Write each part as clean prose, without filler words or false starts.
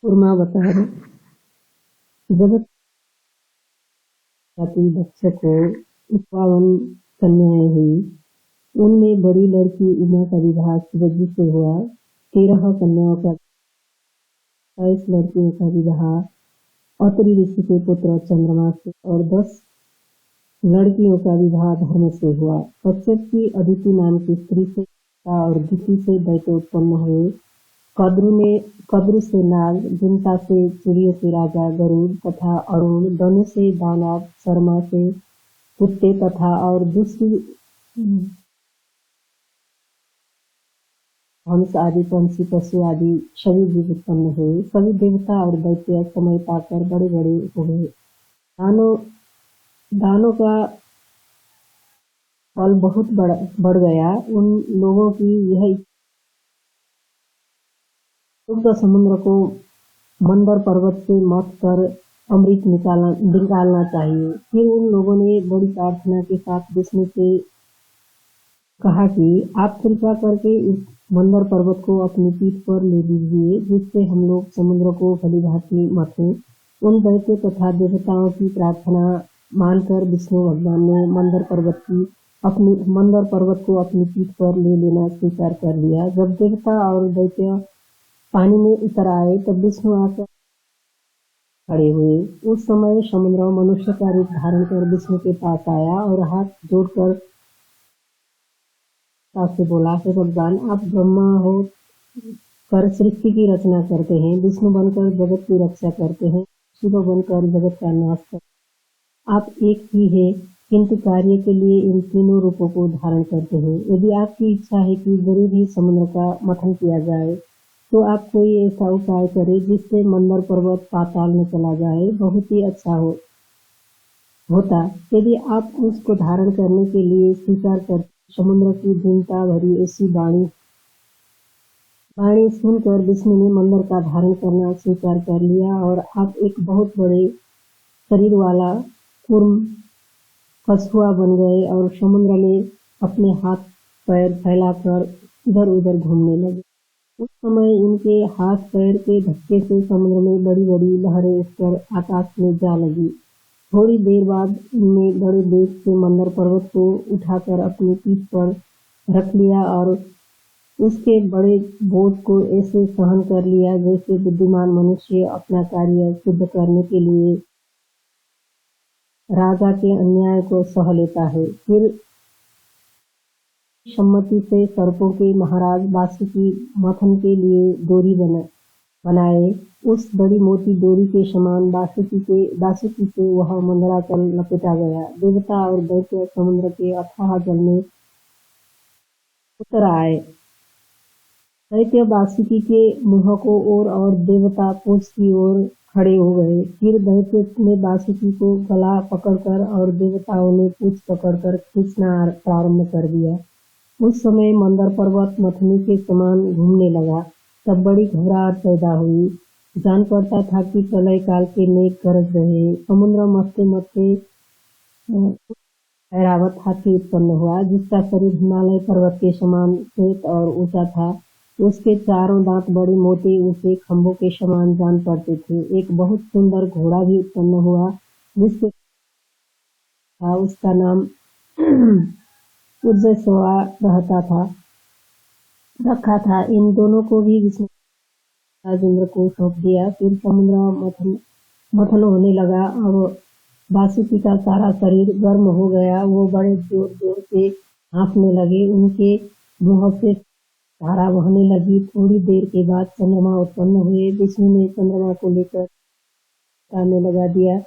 कूर्मावतार जगत जाति दक्ष को 51 कन्याएं हुई। उनमें बड़ी लड़की उमा का विवाह शिवजी से हुआ। 13 कन्याओं का 22 लड़कियों का विवाह अत्रि ऋषि के पुत्र चंद्रमा से और 10 लड़कियों का विवाह धर्म से हुआ। कश्यप की अदिति नाम की स्त्री से और दिति से दैत्य उत्पन्न हुए। कद्रु से नाग, जिंता से चिड़ियों के राजा गरुड़ तथा अरुण, दनु से दानव, शर्मा से कुत्ते तथा और दूसरी हंस आदि पंछी पशु आदि सभी जीव उत्पन्न हुए। सभी देवता और दैत्य समय पाकर बड़े बड़े हुए। दानों का बल बहुत बढ़ गया। उन लोगों की यह शुद्ध समुद्र को मंदर पर्वत से मथ कर अमृत निकालना चाहिए। फिर उन लोगों ने बड़ी प्रार्थना के साथ विष्णु से कहा कि आप कृपा करके इस मंदर पर्वत को अपनी पीठ पर ले लीजिए, जिससे हम लोग समुद्र को भली भांति मथें। उन दैत्य तथा देवताओं की प्रार्थना मानकर विष्णु भगवान ने मंदर पर्वत को अपनी पीठ पर ले लेना स्वीकार कर लिया। जब देवता और दैत्य पानी में उतर आए तब विष्णु आकर खड़े हुए। उस समय समुद्र मनुष्य का रूप धारण कर विष्णु के पास आया और हाथ जोड़कर से बोला, हे भगवान, आप ब्रह्मा हो कर सृष्टि की रचना करते हैं, विष्णु बनकर जगत की रक्षा करते हैं, शिव बनकर जगत का नाश करते। आप एक ही है, किंतु कार्य के लिए इन तीनों रूपों को धारण करते हैं। यदि आपकी इच्छा है कि जरूर ही समुद्र का मंथन किया जाए, तो आप कोई ऐसा उपाय करें जिससे मंदर पर्वत पाताल में चला जाए, बहुत ही अच्छा होता। यदि आप उसको धारण करने के लिए स्वीकार करते। समुद्र की दीनता भरी ऐसी वाणी सुनकर विष्णु ने मंदर का धारण करना स्वीकार कर लिया और आप एक बहुत बड़े शरीर वाला कूर्म कछुआ बन गए और समुद्र में अपने हाथ पैर फैलाकर इधर उधर घूमने लगे। उस समय इनके हाथ पैर के धक्के से समुद्र में बड़ी बड़ी लहरें उठकर आकाश में जा लगी। थोड़ी देर बाद इनने बड़े वेग से मंदर पर्वत को उठाकर अपनी पीठ पर रख लिया और उसके बड़े बोझ को ऐसे सहन कर लिया जैसे बुद्धिमान मनुष्य अपना कार्य सिद्ध करने के लिए राजा के अन्याय को सह लेता है। फिर सम्मति से सर्पों के महाराज वासुकी मथन के लिए डोरी बनाए। उस बड़ी मोटी डोरी के समान वासुकी से वह मंदराचल लपेटा गया। देवता और दैत्य समुद्र के अथाह जल में उतर आए। दैत्य वासुकी के मुंह को और देवता पूंछ की ओर खड़े हो गए। फिर दैत्य ने वासुकी को गला पकड़कर और देवताओं ने पूंछ पकड़कर खींचना प्रारंभ कर दिया। उस समय मंदर पर्वत मथनी के समान घूमने लगा। तब बड़ी घबराहट पैदा हुई। जान पड़ता था कि प्रलय काल के मेघ गरज रहे। समुद्र मथते ऐरावत हाथी उत्पन्न हुआ, जिसका शरीर हिमालय पर्वत के समान श्वेत और ऊंचा था। उसके चारों दांत बड़े मोटे ऊंचे खंभों के समान जान पड़ते थे। एक बहुत सुंदर घोड़ा भी उत्पन्न हुआ, जिसके उसका नाम उज्जस्वा रखा था। इन दोनों को भी विष्णु राजेंद्र को सौंप दिया। फिर समुद्र मथन होने लगा। अब वासुकी का सारा शरीर गर्म हो गया। वो बड़े जोर जोर से हाँफने लगे। उनके मुंह से धारा बहने लगी। थोड़ी देर के बाद चंद्रमा उत्पन्न हुए। विष्णु ने चंद्रमा को लेकर में लगा दिया,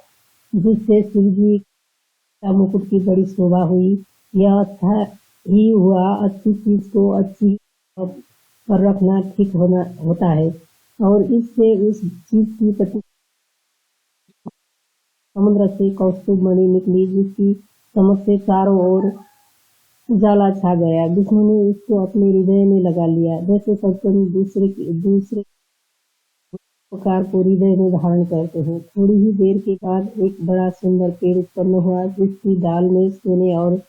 जिससे शिव जी का मुकुट की बड़ी शोभा हुई। यह अच्छा ही हुआ। अच्छी चीज को अच्छी पर रखना ठीक होता है और इससे उस चीज की प्रति समुद्र से कौस्तुभ मणि निकली, जिसकी चमक से चारों ओर उजाला छा गया। विष्णु ने उसको अपने हृदय में लगा लिया, जैसे सज्जन दूसरे प्रकार को हृदय में धारण करते हैं। थोड़ी ही देर के बाद एक बड़ा सुंदर पेड़ उत्पन्न हुआ, जिसकी डाल में सोने और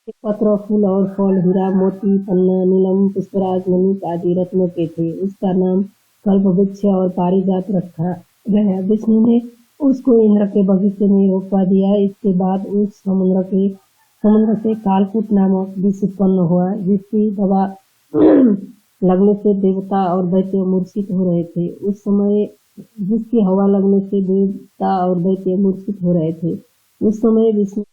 पत्र, फूल और फल हीरा, मोती, पन्ना, नीलम, पुष्पराज, मणिक आदि रत्नों के थे। उसका नाम कल्पवृक्ष और पारिजात रखा गया। विष्णु ने उसको इंद्र के बगीचे में रोपवा दिया। इसके बाद उस समुद्र से कालकूट नामक विष उत्पन्न हुआ, जिसकी दवा लगने से देवता और दैत्य मूर्छित हो रहे थे। उस समय जिसकी हवा लगने से देवता और दैत्य मूर्छित हो रहे थे। उस समय विष्णु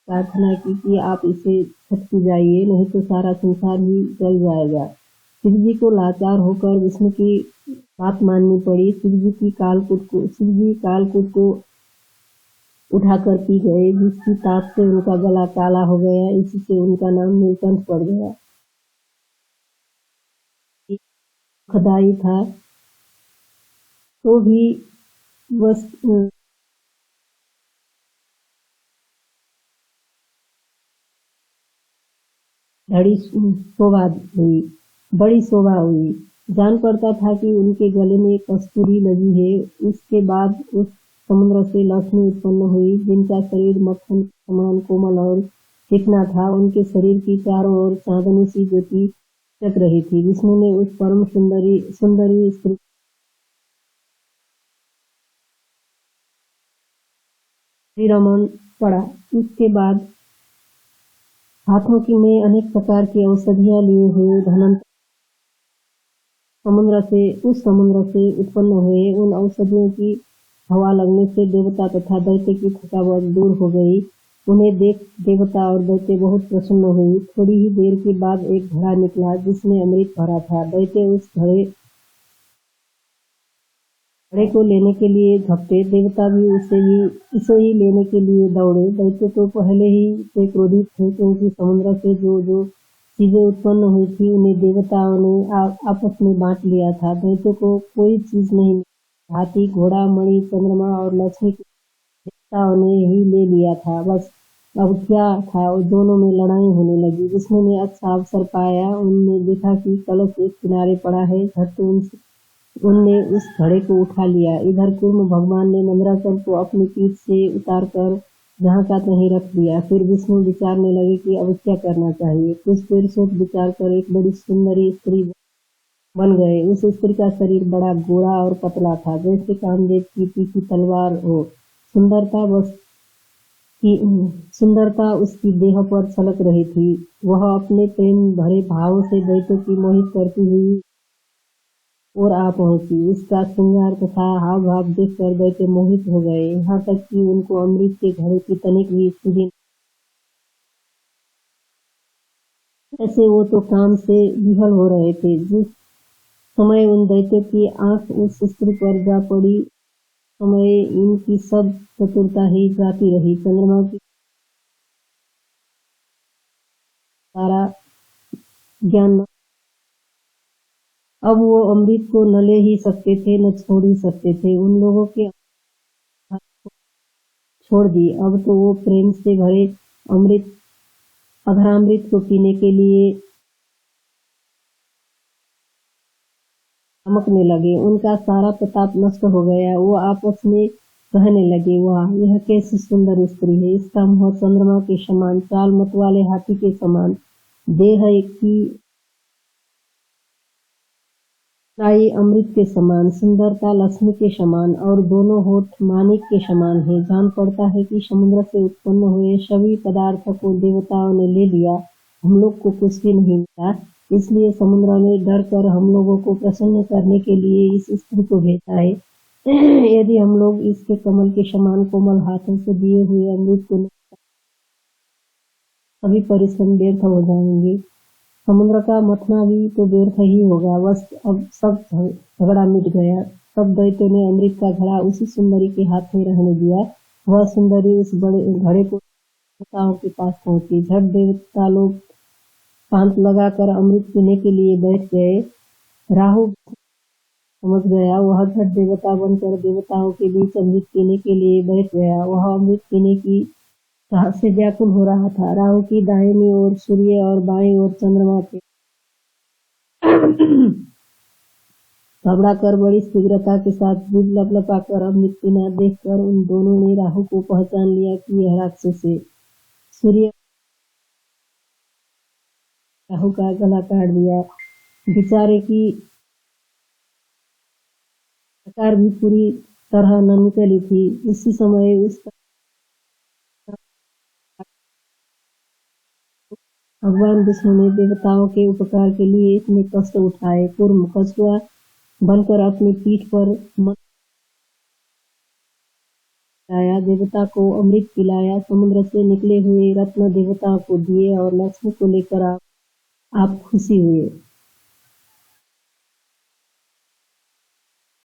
प्रार्थना की कि आप इसे छटकी जाइए, नहीं तो सारा संसार ही जल जाएगा। शिव जी को लाचार होकर विष्णु की बात माननी पड़ी। शिव जी कालकूट को उठाकर पी गए, जिसकी ताप से उनका गला काला हो गया। इसी से उनका नाम नीलकंठ पड़ गया। दुखदायी था तो भी बस बड़ी शोभा हुई। जान पड़ता था कि उनके गले में कस्तूरी लगी है। उसके बाद उस समुद्र से लक्ष्मी उत्पन्न हुई, जिनका शरीर मक्खन समान कोमल और चिकना था। उनके शरीर की चारों ओर चांदनी सी ज्योति चक रही थी। विष्णु ने उस परम सुंदरी स्त्री रमन पड़ा। इसके बाद हाथों में अनेक प्रकार की औषधियां लिए हुए धनंतर उस समुद्र से उत्पन्न हुए। उन औषधियों की हवा लगने से देवता तथा दैत्य की थकावट दूर हो गई। उन्हें देख देवता और दैत्य बहुत प्रसन्न हुई। थोड़ी ही देर के बाद एक घड़ा निकला, जिसमें अमृत भरा था। दैत्य उस घड़े को लेने के लिए झपटे। देवता भी इसे ही लेने के लिए दौड़े। दैत्य तो पहले ही से क्रोधित थे, क्योंकि समुद्र से जो चीजें उत्पन्न हुई थी उन्हें देवताओं ने आपस में बांट लिया था। दैत्य को कोई चीज नहीं, हाथी, घोड़ा, मणि, चंद्रमा और लक्ष्मी को देवताओं ने ही ले लिया था। बस अब क्या था, दोनों में लड़ाई होने लगी। विष्णु ने अच्छा अवसर पाया। उनने देखा कि कलश एक किनारे पड़ा है। झट उनने उस घड़े को उठा लिया। इधर कूर्म भगवान ने मंदराचल को अपनी पीठ से उतारकर जहाँ का तहीं रख दिया। फिर विष्णु विचारने लगे कि अब क्या करना चाहिए। कुछ देर सोच विचार कर एक बड़ी सुंदरी स्त्री बन गए। उस स्त्री का शरीर बड़ा गोरा और पतला था, जैसे कामदेव की तीखी तलवार हो। सुंदरता उसकी देह पर छलक रही थी। वह अपने प्रेम भरे भाव से दैत्यों की मोहित करती हुई और आ पहुंची। उसका श्रृंगार तथा हाव भाव देखकर दैत्य मोहित हो गए, यहाँ तक कि उनको अमृत के घड़े की तनिक भी सूझी। ऐसे वो तो काम से विहल हो रहे थे। जिस समय उन दैत्यों की आंख उस स्त्री पर जा पड़ी, समय इनकी सब चतुरता ही जाती रही। चंद्रमा की सारा ज्ञान अब वो अमृत को न ले ही सकते थे, न छोड़ ही सकते थे। उन लोगों के छोड़ दी। अब तो वो प्रेम से भरे अधरामृत को पीने के लिए चमकने लगे। उनका सारा प्रताप नष्ट हो गया। वो आपस में कहने लगे, वाह, यह कैसी सुंदर स्त्री है। इसका मुंह चंद्रमा के समान, चाल मतवाले हाथी के समान, देह की लाई अमृत के समान, सुंदरता लक्ष्मी के समान और दोनों होठ मानिक के समान है। जान पड़ता है कि समुद्र से उत्पन्न हुए सभी पदार्थ को देवताओं ने ले लिया, हम लोग को कुछ भी नहीं मिला। इसलिए समुद्र ने डर कर हम लोगों को प्रसन्न करने के लिए इस स्त्री को भेजा है। यदि हम लोग इसके कमल के समान कोमल हाथों से दिए हुए अमृत को सभी परिश्रम व्यर्थ हो जाएंगे। समुद्र का मथना भी तो व्यर्थ ही होगा। बस अब सब झगड़ा मिट गया। तब दैत्य ने अमृत का घड़ा उसी सुंदरी के हाथ में रहने दिया। वह सुंदरी उस बड़े घड़े को देवताओं के पास पहुंची। झट देवता लोग पांत लगाकर अमृत पीने के लिए बैठ गए। राहु समझ गया। वह झट देवता बनकर देवताओं के बीच अमृत पीने के लिए बैठ गया। वह अमृत पीने की चाह से व्याकुल हो रहा था। राहु की दाहिनी ओर सूर्य और बाईं ओर चंद्रमा थे। घबराकर बड़ी शीघ्रता के साथ जीभ लपलपाकर अमृत पीना देखकर उन दोनों ने राहु को पहचान लिया कि यह राक्षस है। सूर्य राहु का गला काट दिया। बेचारे की आकार भी पूरी तरह न निकली थी। उसी समय उसका भगवान विष्णु ने देवताओं के उपकार के लिए इतने कष्ट उठाए। कूर्म कछुआ बनकर अपनी पीठ पर आया, देवता को अमृत पिलाया, समुद्र से निकले हुए रत्न देवता को दिए और लक्ष्मी को लेकर आप खुशी हुए।